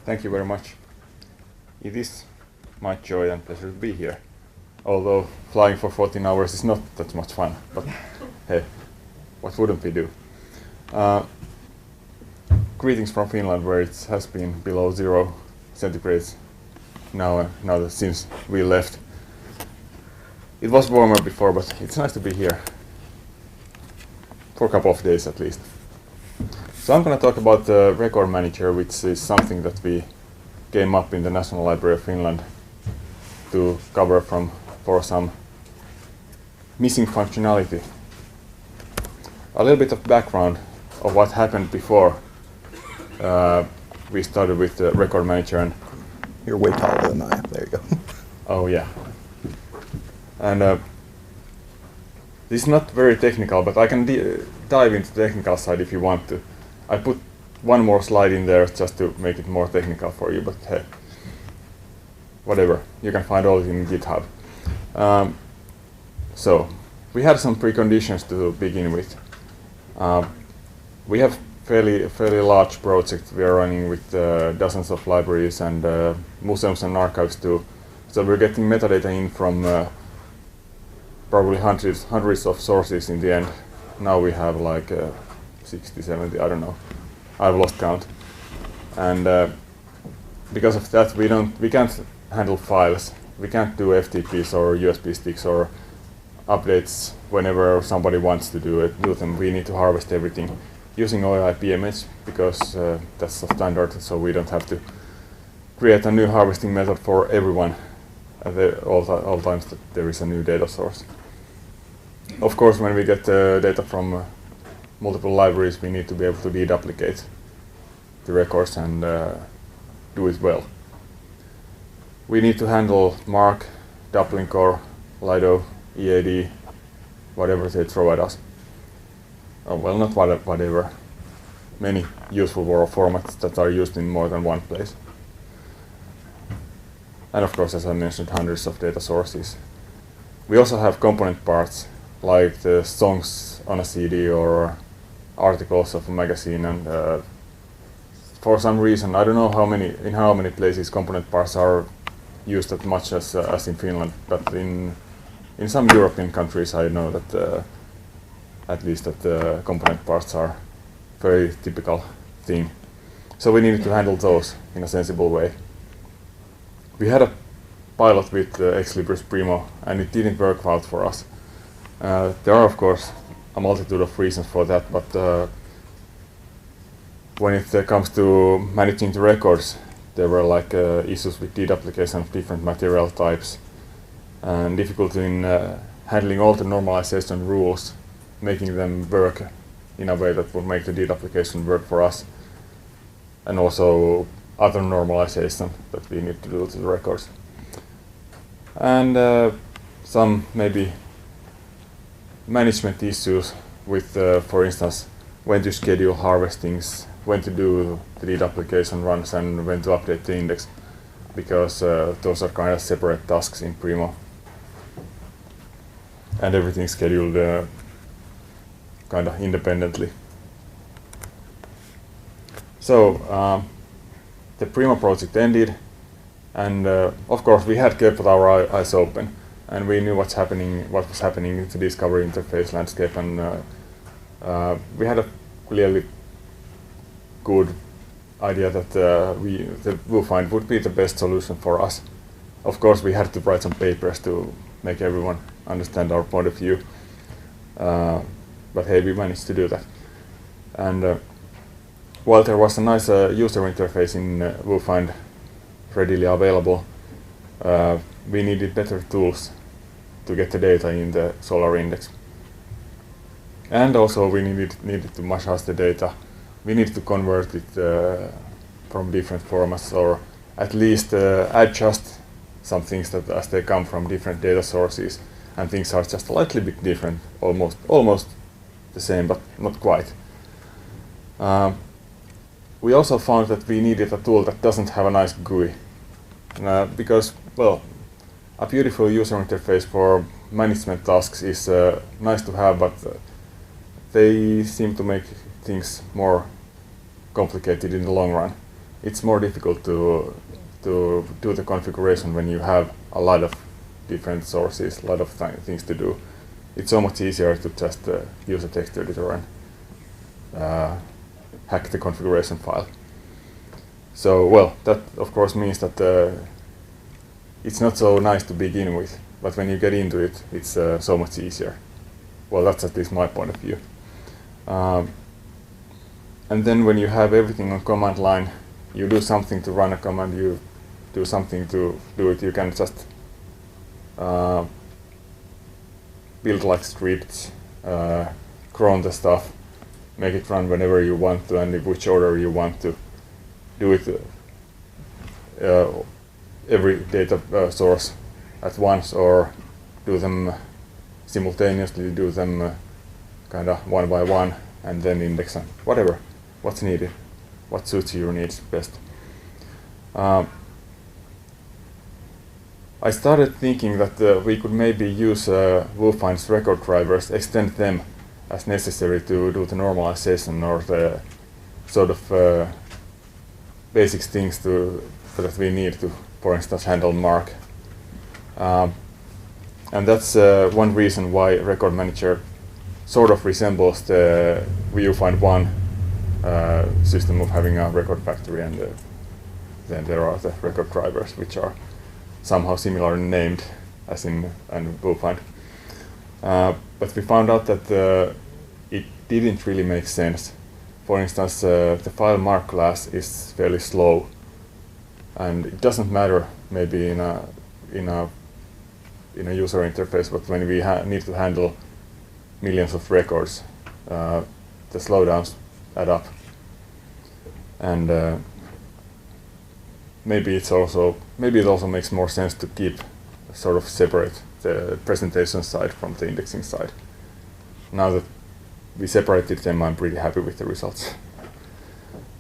Thank you very much. It is my joy and pleasure to be here. Although flying for 14 hours is not that much fun, but hey, what wouldn't we do? Greetings from Finland, where it has been below 0 centigrades now since we left. It was warmer before, but it's nice to be here for a couple of days at least. So I'm going to talk about the RecordManager, which is something that we came up in the National Library of Finland to cover for some missing functionality. A little bit of background of what happened before we started with the RecordManager. And you're way taller than I am. There you go. Oh yeah. And this is not very technical, but I can dive into the technical side if you want to. I put one more slide in there just to make it more technical for you, but hey, whatever. You can find all it in GitHub. So we had some preconditions to begin with. We have fairly large project we are running with dozens of libraries and museums and archives too. So we're getting metadata in from probably hundreds of sources in the end. Now we have like 60, 70, I don't know. I've lost count. And because of that, we can't handle files. We can't do FTPs or USB sticks or updates whenever somebody wants to do them. We need to harvest everything using OIPMH because that's the standard, so we don't have to create a new harvesting method for everyone at all times that there is a new data source. Of course, when we get data from multiple libraries, we need to be able to deduplicate the records and do it well. We need to handle MARC, Dublin-Core, Lido, EAD, whatever they throw at us. Well, not whatever. Many useful formats that are used in more than one place. And of course, as I mentioned, hundreds of data sources. We also have component parts, like the songs on a CD or articles of a magazine, and for some reason, I don't know in how many places component parts are used as much as in Finland, but in some European countries I know that at least that component parts are very typical thing. So we needed to handle those in a sensible way. We had a pilot with Ex Libris Primo, and it didn't work out for us. There are of course a multitude of reasons for that, but when it comes to managing the records, there were like issues with deduplication of different material types and difficulty in handling all the normalization rules, making them work in a way that would make the deduplication work for us, and also other normalization that we need to do to the records. And some maybe management issues with, for instance, when to schedule harvestings, when to do the deduplication runs, and when to update the index, because those are kind of separate tasks in Primo. And everything's scheduled kind of independently. So the Primo project ended, and of course we had kept our eyes open, and we knew what was happening in the discovery interface landscape, and we had a clearly good idea that the VuFind would be the best solution for us. Of course, we had to write some papers to make everyone understand our point of view, but hey, we managed to do that. And while there was a nice user interface in VuFind readily available, we needed better tools to get the data in the Solar index. And also we needed to massage the data. We needed to convert it from different formats, or at least adjust some things that as they come from different data sources, and things are just a little bit different, almost the same, but not quite. We also found that we needed a tool that doesn't have a nice GUI, because, well, a beautiful user interface for management tasks is nice to have, but they seem to make things more complicated in the long run. it's more difficult to do the configuration when you have a lot of different sources, a lot of things to do. It's so much easier to just use a text editor and hack the configuration file. So, well, that of course means that it's not so nice to begin with, but when you get into it, it's so much easier. Well, that's at least my point of view. And then when you have everything on command line, you do something to run a command, you do something to do it, you can just build like scripts, cron the stuff, make it run whenever you want to and in which order you want to. Do it every data source at once, or do them simultaneously, do them kind of one by one, and then index them. Whatever, what's needed, what suits your needs best. I started thinking that we could maybe use VuFind's record drivers, extend them as necessary to do the normalization or the sort of basic things that we need to, for instance, handle mark. And that's one reason why RecordManager sort of resembles the VuFind 1 system of having a record factory, and then there are the record drivers, which are somehow similarly named as in VuFind. But we found out that it didn't really make sense. For instance, the file mark class is fairly slow, and it doesn't matter maybe in a user interface, but when we need to handle millions of records, the slowdowns add up. And maybe it also makes more sense to keep sort of separate the presentation side from the indexing side. Now that we separated them, I'm pretty happy with the results.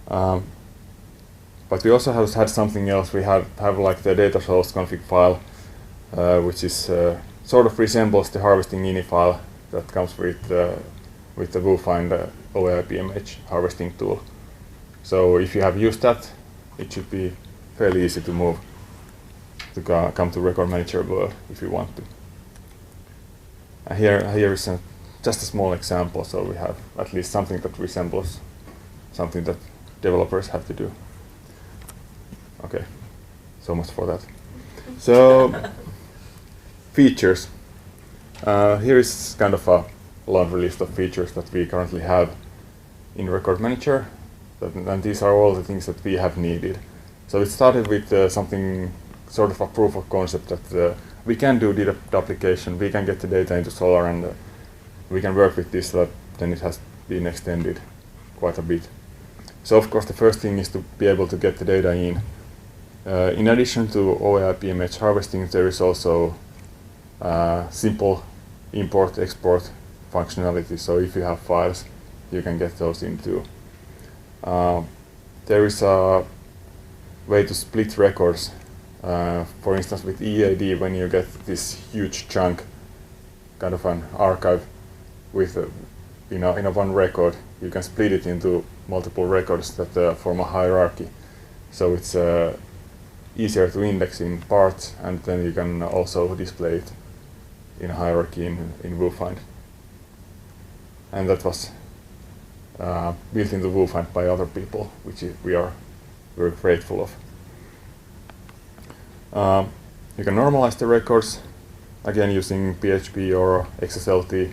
But we also have had something else. We have like the data source config file, which is sort of resembles the harvesting ini file that comes with the VuFind OAI-PMH harvesting tool. So if you have used that, it should be fairly easy to move to come to RecordManager world if you want to. Here is just a small example, so we have at least something that resembles something that developers have to do. Okay, so much for that. So, features. Here is kind of a laundry list of features that we currently have in RecordManager, and these are all the things that we have needed. So it started with something sort of a proof of concept that we can do data duplication, we can get the data into Solar, and we can work with this, but then it has been extended quite a bit. So of course the first thing is to be able to get the data in. In addition to OAI-PMH harvesting, there is also simple import-export functionality. So if you have files, you can get those into. There is a way to split records. For instance, with EAD, when you get this huge chunk, kind of an archive with in a one record, you can split it into multiple records that form a hierarchy. So it's easier to index in parts, and then you can also display it in a hierarchy in VuFind. And that was built into VuFind by other people, which we are very grateful of. You can normalize the records, again using PHP or XSLT.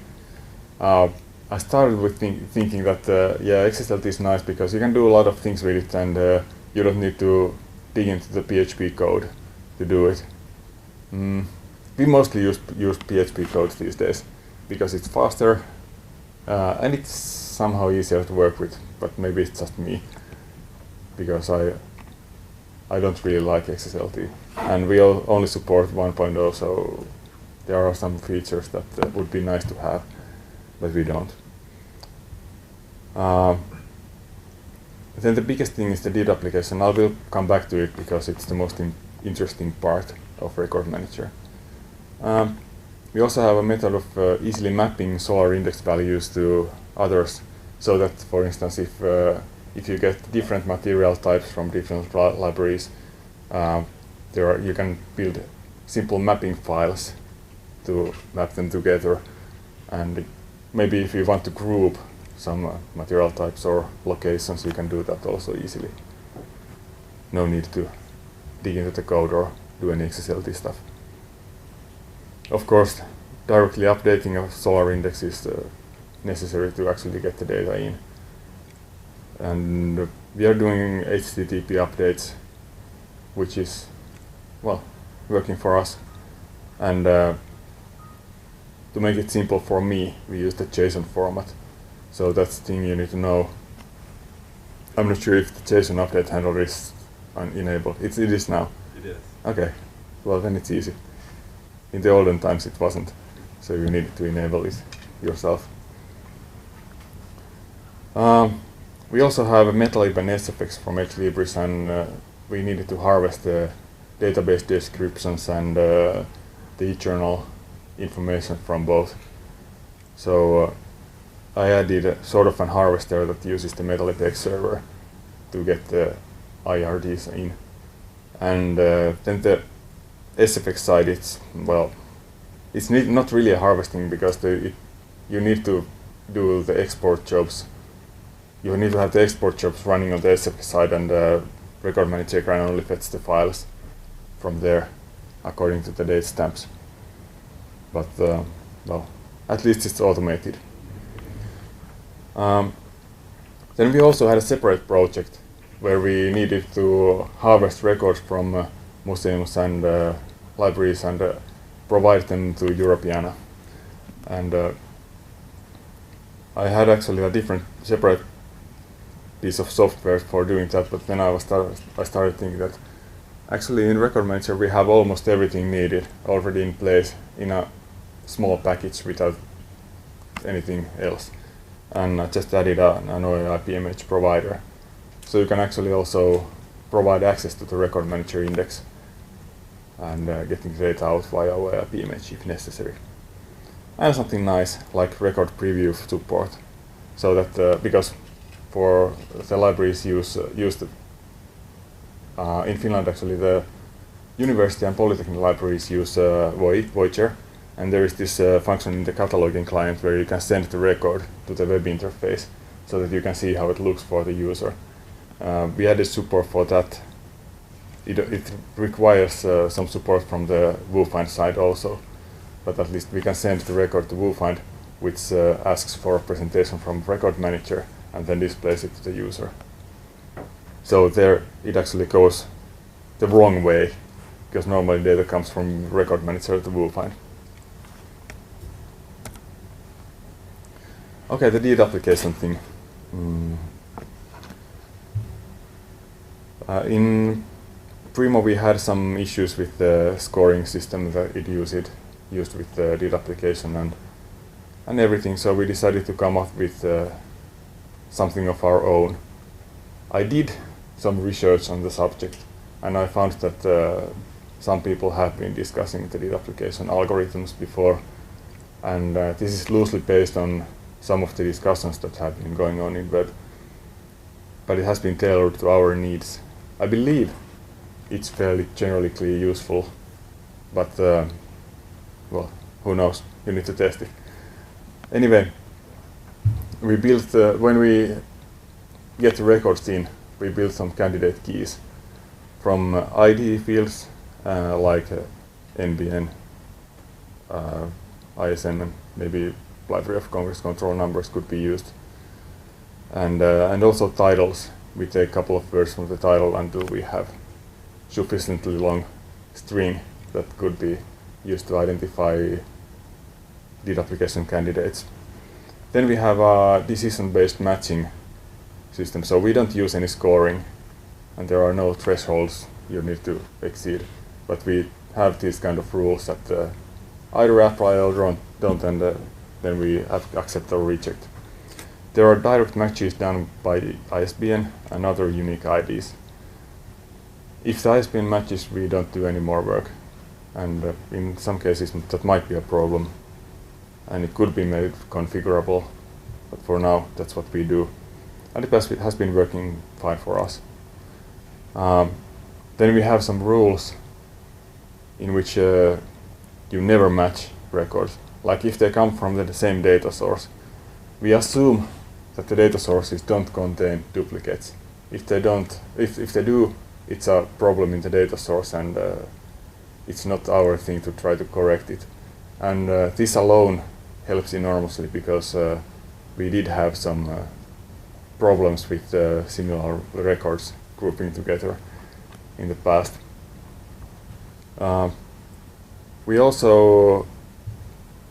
I started with thinking that XSLT is nice because you can do a lot of things with it, and you don't need to dig into the PHP code to do it. We mostly use PHP code these days because it's faster and it's somehow easier to work with, but maybe it's just me because I don't really like XSLT, and we only support 1.0, so there are some features that would be nice to have, but we don't. Then the biggest thing is the deduplication. I will come back to it because it's the most interesting part of RecordManager. We also have a method of easily mapping Solar index values to others, so that, for instance, if if you get different material types from different libraries, you can build simple mapping files to map them together. And maybe if you want to group some material types or locations, you can do that also easily. No need to dig into the code or do any XSLT stuff. Of course, directly updating a Solar index is necessary to actually get the data in. And we are doing HTTP updates, which is, well, working for us. And to make it simple for me, we use the JSON format. So that's the thing you need to know. I'm not sure if the JSON update handler is enabled. It is now. It is. Okay, well then it's easy. In the olden times it wasn't, so you needed to enable it yourself. We also have a MetaLib and SFX from HLibris, and we needed to harvest the database descriptions and the journal information from both. So I added a sort of an harvester that uses the MetaLib server to get the IRDs in. And then the SFX side, it's not really a harvesting, because you need to do the export jobs. You need to have the export jobs running on the SFX side, and RecordManager can only fetch the files from there according to the date stamps. But well, at least it's automated. Then we also had a separate project where we needed to harvest records from museums and libraries and provide them to Europeana. And I had actually a different separate piece of software for doing that, but then I started thinking that actually in RecordManager we have almost everything needed already in place in a small package without anything else. And I just added an OAI-PMH provider. So you can actually also provide access to the RecordManager index and getting data out via OAI-PMH if necessary. And something nice like record preview support, so that because for the libraries use in Finland actually the university and polytechnic libraries use Voyager, and there is this function in the cataloging client where you can send the record to the web interface so that you can see how it looks for the user. We added support for that. It requires some support from the VuFind side also, but at least we can send the record to VuFind, which asks for a presentation from RecordManager and then displays it to the user. So there it actually goes the wrong way, because normally data comes from RecordManager to VuFind. Okay, the data application thing. In Primo we had some issues with the scoring system that it used with the data application and everything, so we decided to come up with something of our own. I did some research on the subject, and I found that some people have been discussing the data application algorithms before, and this is loosely based on some of the discussions that have been going on in web, but it has been tailored to our needs. I believe it's fairly generically useful, but well, who knows? You need to test it. Anyway, we built when we get the records in, we built some candidate keys from ID fields like NBN, ISN, and maybe Library of Congress control numbers could be used, and also titles. We take a couple of words from the title until we have sufficiently long string that could be used to identify data application candidates. Then we have a decision-based matching system, so we don't use any scoring, and there are no thresholds you need to exceed, but we have these kind of rules that either apply or don't, and then we have accept or reject. There are direct matches done by ISBN and other unique IDs. If the ISBN matches, we don't do any more work, and in some cases that might be a problem, and it could be made configurable, but for now that's what we do. and it has been working fine for us. Then we have some rules in which you never match records. Like if they come from the same data source, we assume that the data sources don't contain duplicates. If they don't, if they do, it's a problem in the data source, and it's not our thing to try to correct it. And this alone helps enormously, because we did have some problems with similar records grouping together in the past. We also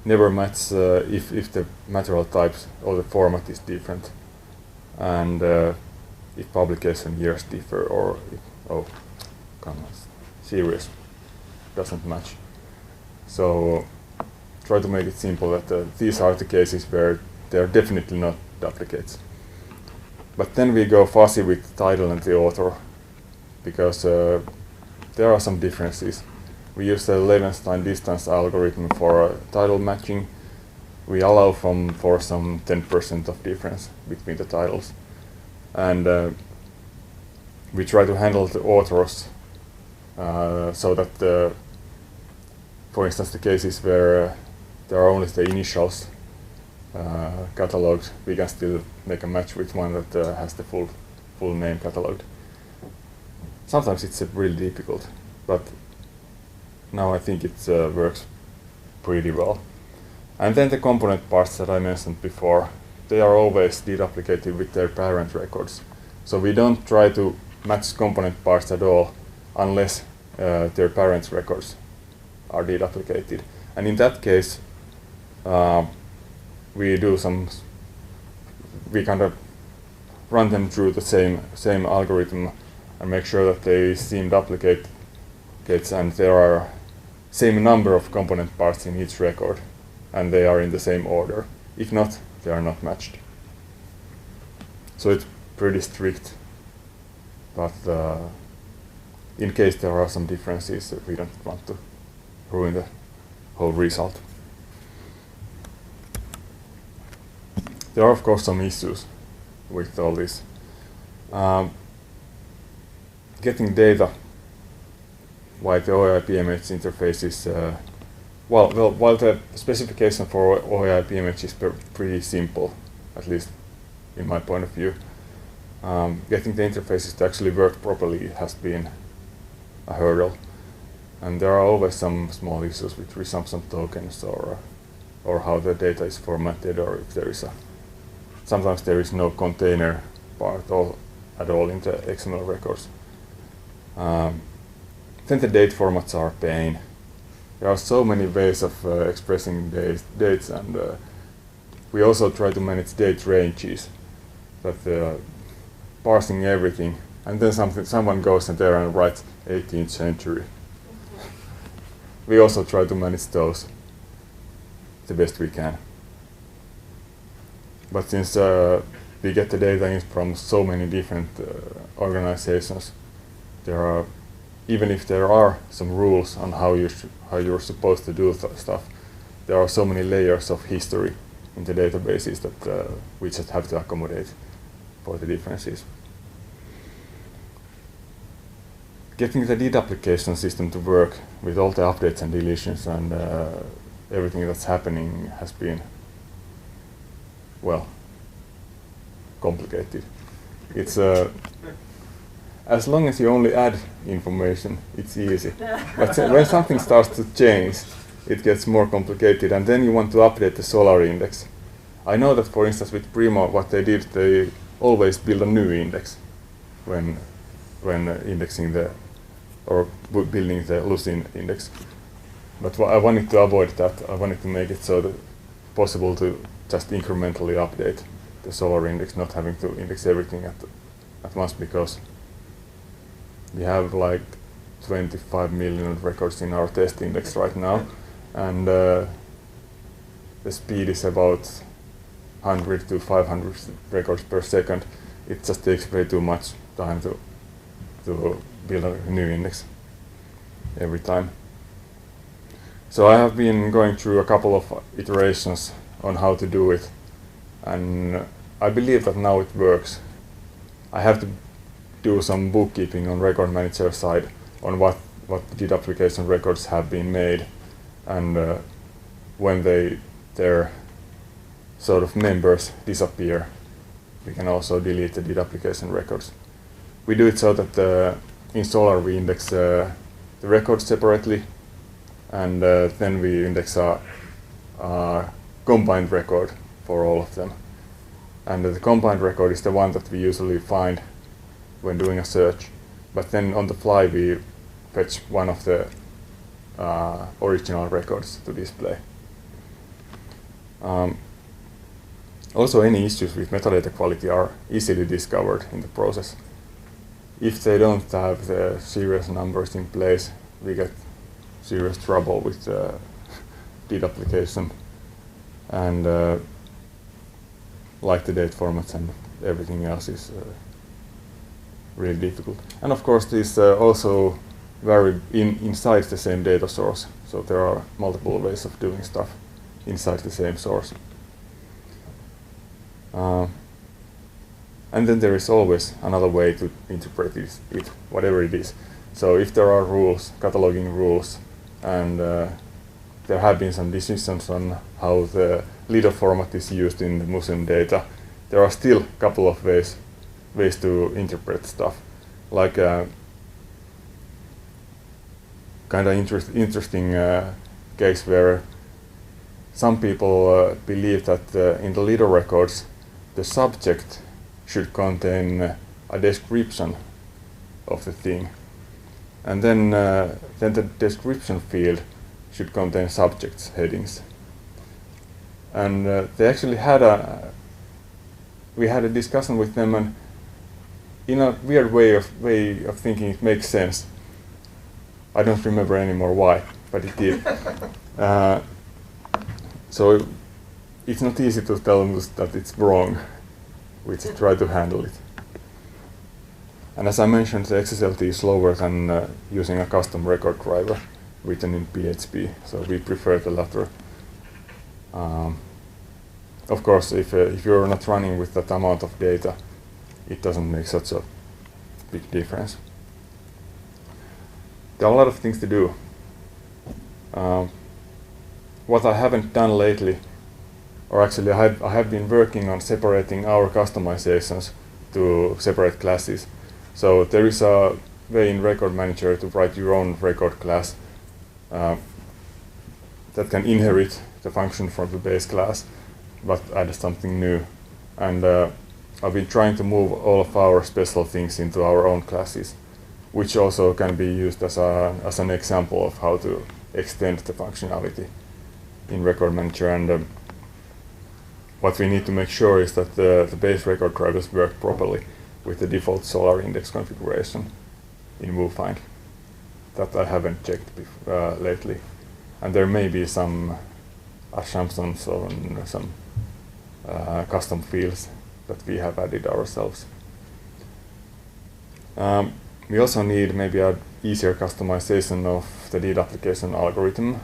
never match if the material types or the format is different, and if publication years differ, or if series doesn't match. So try to make it simple that these are the cases where they are definitely not duplicates. But then we go fuzzy with the title and the author, because there are some differences. We use the Levenstein distance algorithm for title matching. We allow for some 10% of difference between the titles. And we try to handle the authors so that, for instance, the cases where there are only the initials cataloged, we can still make a match with one that has the full name cataloged. Sometimes it's really difficult, but now I think it works pretty well. And then the component parts that I mentioned before, they are always deduplicated with their parent records. So we don't try to match component parts at all unless their parent records are deduplicated. And in that case, we kind of run them through the same algorithm and make sure that they seem duplicates, and there are same number of component parts in each record, and they are in the same order. If not, they are not matched. So it's pretty strict, but in case there are some differences, we don't want to ruin the whole result. There are of course some issues with all this. Getting data while the OAI-PMH interface is while the specification for OAI-PMH is pretty simple, at least in my point of view, getting the interfaces to actually work properly has been a hurdle, and there are always some small issues with resumption tokens, or how the data is formatted, or if there is sometimes there is no container part at all in the XML records. Then the date formats are a pain. There are so many ways of expressing dates, and we also try to manage date ranges, that parsing everything, and then someone goes in there and writes 18th century. We also try to manage those the best we can. But since we get the data in from so many different organizations, there are, even if there are some rules on how you're supposed to do stuff, there are so many layers of history in the databases that we just have to accommodate for the differences. Getting the deduplication system to work with all the updates and deletions and everything that's happening has been, well, complicated. It's as long as you only add information, it's easy. But when something starts to change, it gets more complicated, and then you want to update the Solar index. I know that, for instance, with Primo, what they did, they always build a new index when indexing building the Lucene index. But I wanted to avoid that. I wanted to make it so that possible to just incrementally update the Solar index, not having to index everything at once, because we have like 25 million records in our test index right now, and the speed is about 100 to 500 records per second. It just takes way too much time to build a new index every time. So I have been going through a couple of iterations on how to do it, and I believe that now it works. I have to do some bookkeeping on RecordManager side on what DID application records have been made, and when their sort of members disappear, we can also delete the DID application records. We do it so that in Solar we index the records separately, and then we index a combined record for all of them. And the combined record is the one that we usually find when doing a search, but then on the fly we fetch one of the original records to display. Also, any issues with metadata quality are easily discovered in the process. If they don't have the serial numbers in place, we get serious trouble with the DID application, and like the date formats and everything else is really difficult. And of course, these also vary inside the same data source, so there are multiple ways of doing stuff inside the same source. And then there is always another way to interpret it, whatever it is. So if there are rules, cataloging rules, and there have been some decisions on how the leader format is used in the museum data, there are still a couple of ways to interpret stuff. Like kind of interesting case where some people believe that in the leader records the subject should contain a description of the thing, and then the description field should contain subjects headings. And they actually we had a discussion with them, and in a weird way of thinking it makes sense. I don't remember anymore why, but it did. So it's not easy to tell them that it's wrong. We just try to handle it. And as I mentioned, the XSLT is slower than using a custom record driver written in PHP, so we prefer the latter. Of course, if you're not running with that amount of data, it doesn't make such a big difference. There are a lot of things to do. What I haven't done lately, or actually I have been working on separating our customizations to separate classes. So there is a way in RecordManager to write your own record class that can inherit the function from the base class, but add something new. And I've been trying to move all of our special things into our own classes, which also can be used as an example of how to extend the functionality in RecordManager. And what we need to make sure is that the base record drivers work properly with the default Solar index configuration in VuFind. That I haven't checked lately, and there may be some assumptions on some custom fields that we have added ourselves. We also need maybe an easier customization of the DID application algorithm,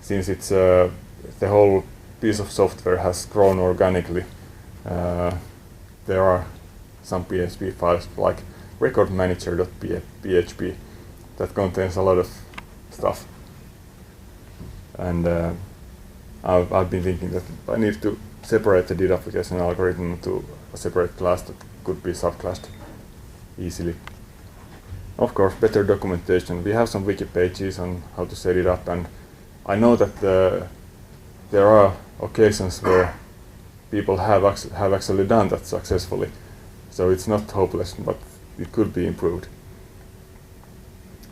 since it's the whole piece of software has grown organically. There are some PHP files like RecordManager.php that contains a lot of stuff, and I've been thinking that I need to separate the DID application algorithm to a separate class that could be subclassed easily. Of course, better documentation. We have some wiki pages on how to set it up, and I know that there are occasions where people have actually done that successfully. So it's not hopeless, but it could be improved.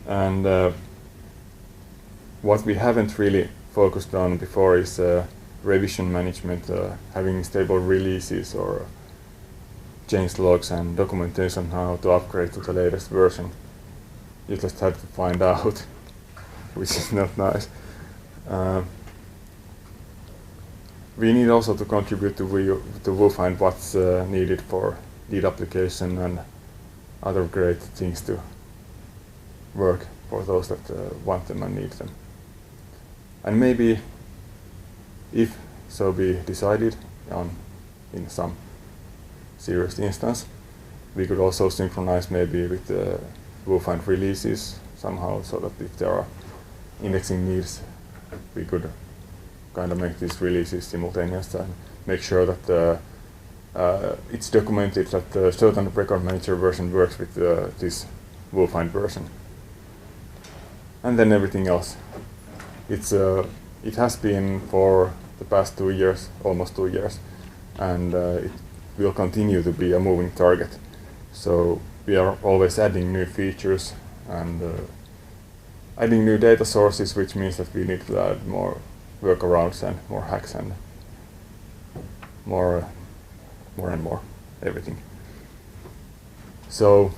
And what we haven't really focused on before is revision management, having stable releases or change logs and documentation how to upgrade to the latest version. You just have to find out, which is not nice. We need also to contribute to VuFind what's needed for DID application and other great things to work for those that want them and need them. And maybe, if so be decided on in some serious instance, We could also synchronize maybe with the VuFind releases somehow, so that if there are indexing needs, we could kind of make these releases simultaneous and make sure that it's documented that the certain RecordManager version works with this VuFind version. And then everything else. It has been for the past 2 years, almost 2 years, and it will continue to be a moving target. So we are always adding new features and adding new data sources, which means that we need to add more workarounds and more hacks and more and more everything. So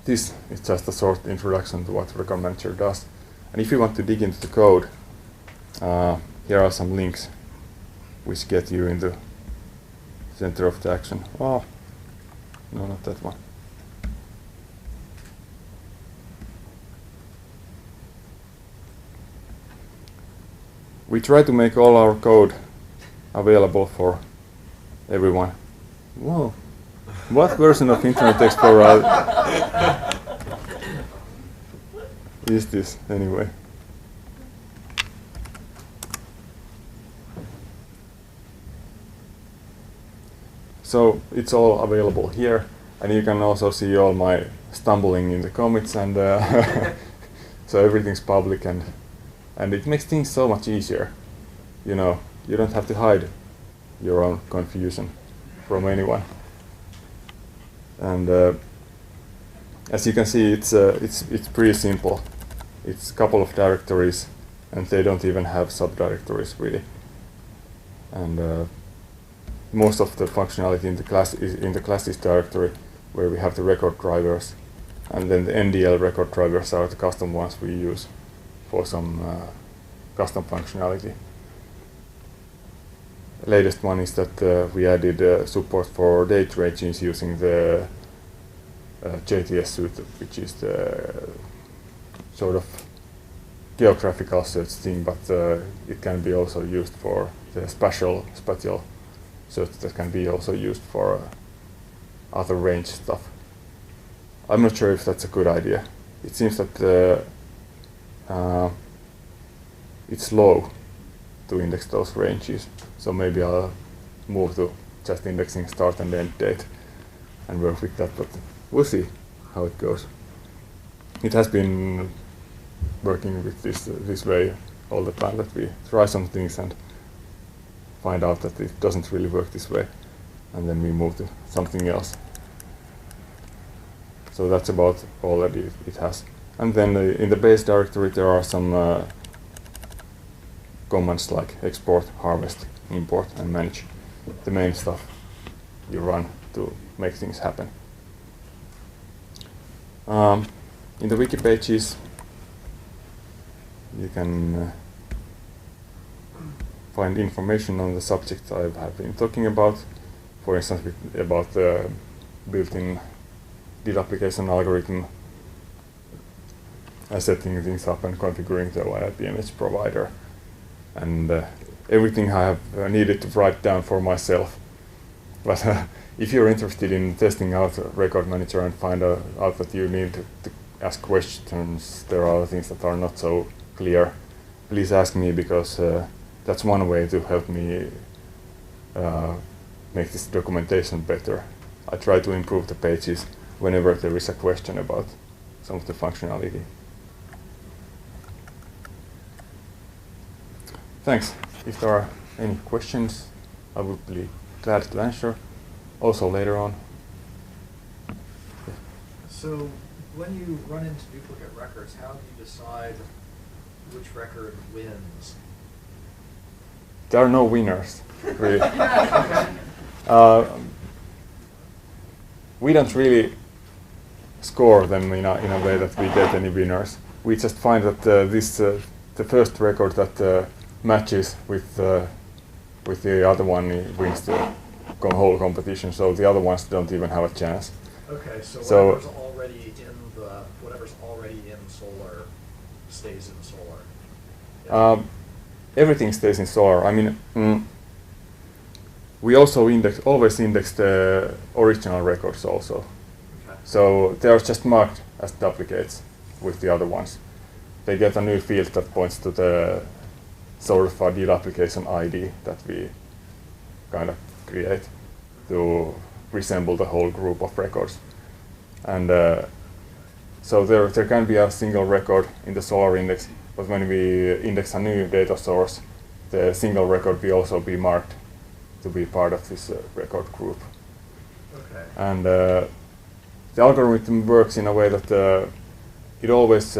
this is just a short introduction to what RecordManager does. And if you want to dig into the code, here are some links which get you in the center of the action. Oh, no, not that one. We try to make all our code available for everyone. Whoa, what version of Internet Explorer is this anyway? So it's all available here, and you can also see all my stumbling in the commits, and so everything's public, and it makes things so much easier. You know, you don't have to hide your own confusion from anyone. And as you can see, it's pretty simple. It's a couple of directories, and they don't even have subdirectories really. And most of the functionality in the class is in the classes directory, where we have the record drivers, and then the NDL record drivers are the custom ones we use for some custom functionality. The latest one is that we added support for date ranges using the JTS suite, which is the sort of geographical search thing, but it can be also used for the spatial search that can be also used for other range stuff. I'm not sure if that's a good idea. It seems that it's slow to index those ranges, so maybe I'll move to just indexing start and end date and work with that, but we'll see how it goes. It has been working with this way all the time, that we try some things and find out that it doesn't really work this way, and then we move to something else. So that's about all that it has. And then in the base directory there are some commands like export, harvest, import, and manage. The main stuff you run to make things happen. In the wiki pages you can find information on the subject I have been talking about. For instance, about the built-in did application algorithm, setting things up and configuring the IPMH provider, and everything I have needed to write down for myself. But if you're interested in testing out RecordManager and find out that you need to ask questions, there are things that are not so clear, please ask me, because that's one way to help me make this documentation better. I try to improve the pages whenever there is a question about some of the functionality. Thanks. If there are any questions, I would be glad to answer, also later on. So when you run into duplicate records, how do you decide which record wins? There are no winners, really. We don't really score them in a way that we get any winners. We just find that the first record that matches with the other one wins the whole competition. So the other ones don't even have a chance. Okay, so whatever's already in Solar stays in Solar. Yeah. Everything stays in Solar. I mean, we also always index the original records also. Okay. So they are just marked as duplicates with the other ones. They get a new field that points to the sort of a deduplication ID that we kind of create to resemble the whole group of records. And so there can be a single record in the Solar index, but when we index a new data source, the single record will also be marked to be part of this record group. Okay. And the algorithm works in a way that it always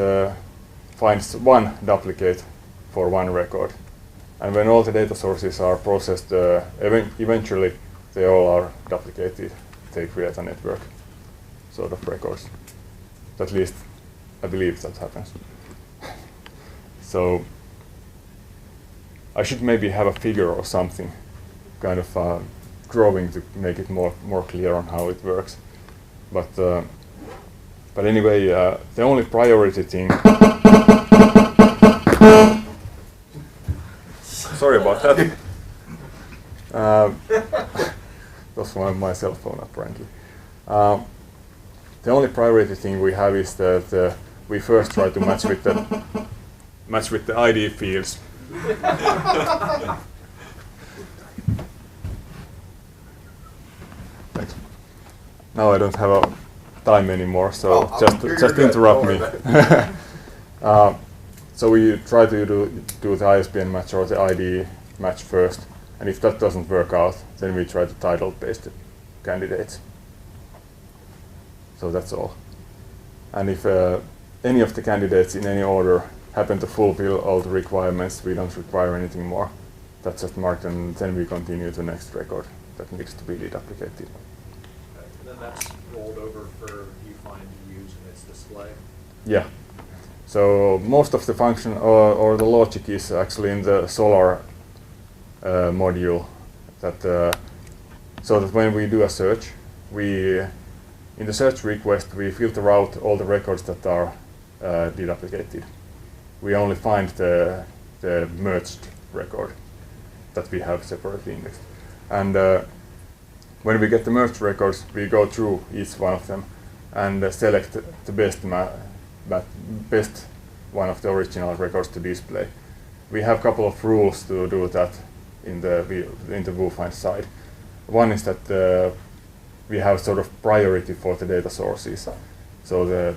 finds one duplicate for one record. And when all the data sources are processed, eventually they all are duplicated. They create a network sort of records. At least I believe that happens. So I should maybe have a figure or something, kind of drawing to make it more clear on how it works. But anyway, the only priority thing. Sorry about that. That's my cell phone apparently. The only priority thing we have is that we first try to match with the ID fields. Thanks. Now I don't have a time anymore, so just interrupt me. So we try to do the ISBN match or the ID match first, and if that doesn't work out, then we try to title paste the candidates. So that's all. And if any of the candidates in any order happen to fulfill all the requirements, we don't require anything more. That's just marked, and then we continue to the next record that needs to be deduplicated. Okay. And then that's rolled over for VuFind to use in its display? Yeah. So most of the function or the logic is actually in the Solar module. So that when we do a search, in the search request we filter out all the records that are deduplicated. We only find the merged record that we have separately indexed. And when we get the merged records, we go through each one of them and select the best one of the original records to display. We have a couple of rules to do that in the VuFind side. One is that we have sort of priority for the data sources, so that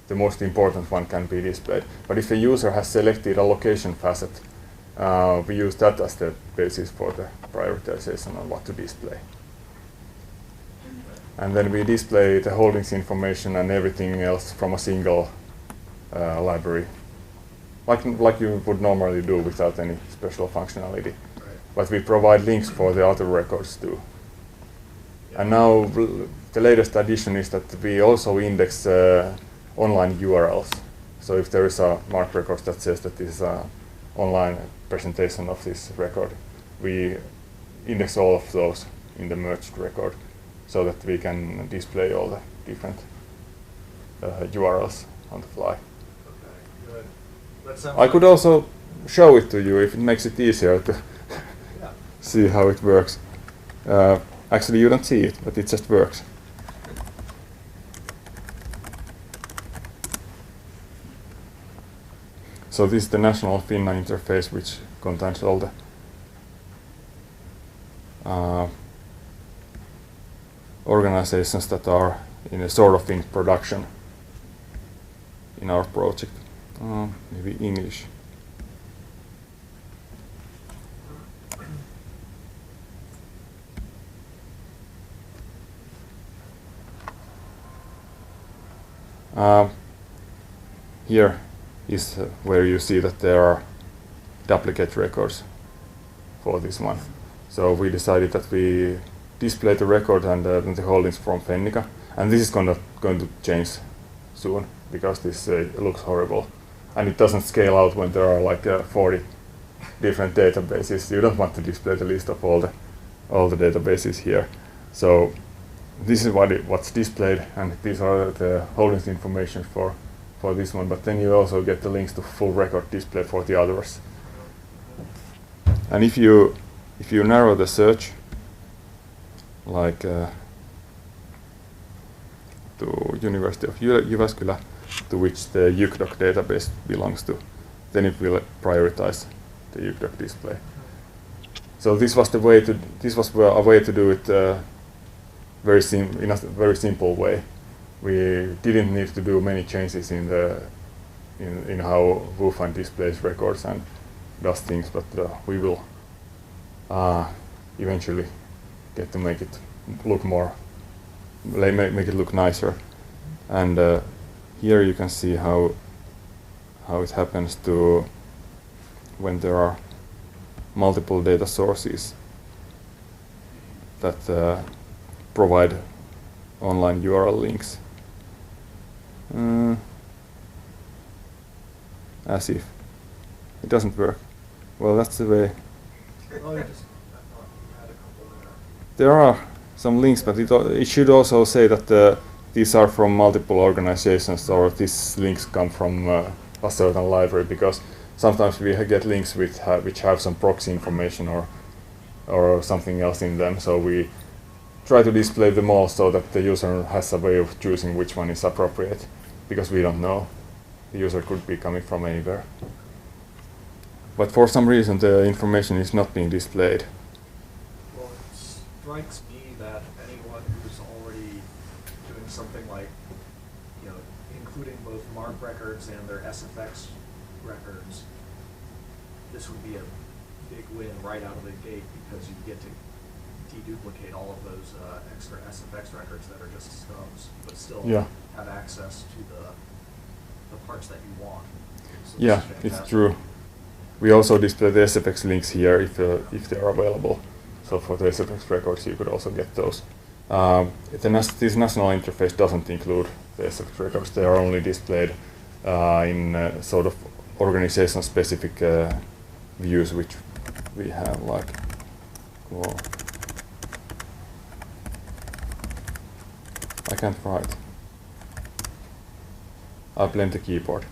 the most important one can be displayed. But if the user has selected a location facet, we use that as the basis for the prioritization on what to display. And then we display the holdings information and everything else from a single library, like you would normally do without any special functionality. Right. But we provide links for the other records too. Yeah. And now the latest addition is that we also index online URLs. So if there is a marked record that says that this is an online presentation of this record, we index all of those in the merged record, so that we can display all the different URLs on the fly. Okay, good. That sounds I could also show it to you if it makes it easier to yeah. see how it works. Actually, you don't see it, but it just works. So this is the national Finland interface, which contains all the organizations that are in a sort of in production in our project. Maybe English. Here is where you see that there are duplicate records for this one. So we decided that we display the record and the holdings from Fennica, and this is going to change soon because this looks horrible, and it doesn't scale out when there are like 40 different databases. You don't want to display the list of all the databases here. So this is what's displayed, and these are the holdings information for this one. But then you also get the links to full record display for the others. And if you if you narrow the search, like to University of Jyväskylä, to which the UKDoc database belongs to, then it will prioritize the UKDoc display. So this was a way to do it in a very simple way. We didn't need to do many changes in how VuFind displays records and does things, but we will eventually get to make it look make it look nicer. And here you can see how it happens to when there are multiple data sources that provide online URL links. As if it doesn't work. Well, that's the way. Oh, you just, I thought you had a couple there. There are some links, but it should also say that these are from multiple organizations, or these links come from a certain library, because sometimes we get links which have some proxy information or something else in them. So we try to display them all so that the user has a way of choosing which one is appropriate, because we don't know. The user could be coming from anywhere. But for some reason the information is not being displayed. Well, it strikes me that anyone who's already doing something like, you know, including both MARC records and their SFX records, this would be a big win right out of the gate, because you get to deduplicate all of those extra SFX records that are just stubs, but still have access to the parts that you want. So yeah, it's true. We also display the SFX links here if they are available. So for the SFX records, you could also get those. This national interface doesn't include the SFX records. They are only displayed in sort of organization-specific views, which we have, like, well, I can't write. I'll blame the keyboard.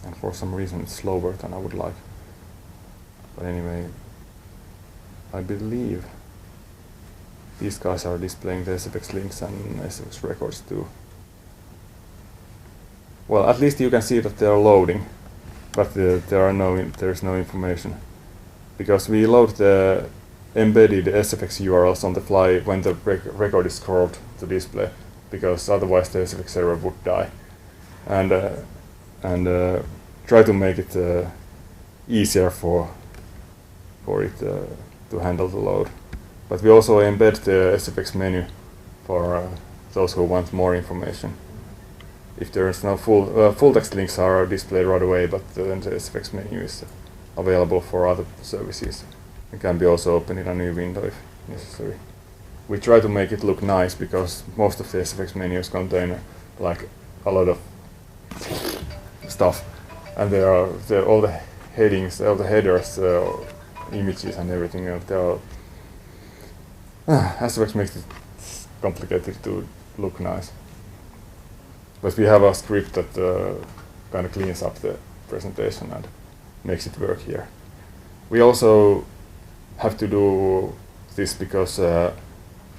And for some reason it's slower than I would like. But anyway, I believe these guys are displaying the SFX links and SFX records too. Well, at least you can see that they are loading, but there is no information, because we load the embedded SFX URLs on the fly when the record is scrolled to display, because otherwise the SFX server would die. And try to make it easier for it to handle the load. But we also embed the SFX menu for those who want more information. If there is no full text links are displayed right away, but then the SFX menu is available for other services. It can be also opened in a new window if necessary. We try to make it look nice, because most of the SFX menus contain like a lot of stuff, and there are all the headings, all the headers, images and everything. SFX makes it complicated to look nice. But we have a script that kind of cleans up the presentation and makes it work here. We also have to do this because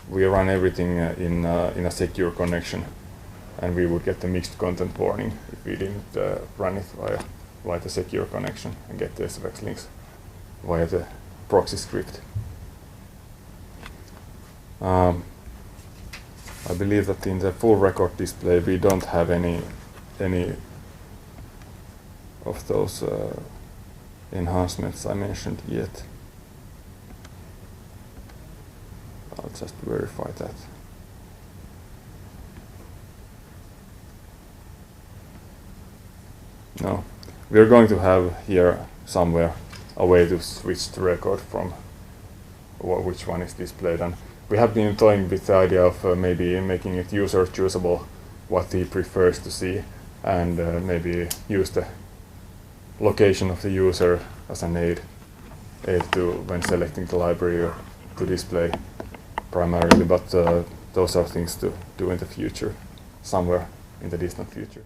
we run everything in a secure connection, and we would get the mixed content warning if we didn't run it via the secure connection and get the SFX links via the proxy script. I believe that in the full record display we don't have any of those enhancements I mentioned yet. I'll just verify that. No, we're going to have here somewhere a way to switch the record from which one is displayed, and we have been toying with the idea of maybe making it user choosable what he prefers to see, and maybe use the location of the user as an aid to when selecting the library to display primarily. But those are things to do in the future, somewhere in the distant future.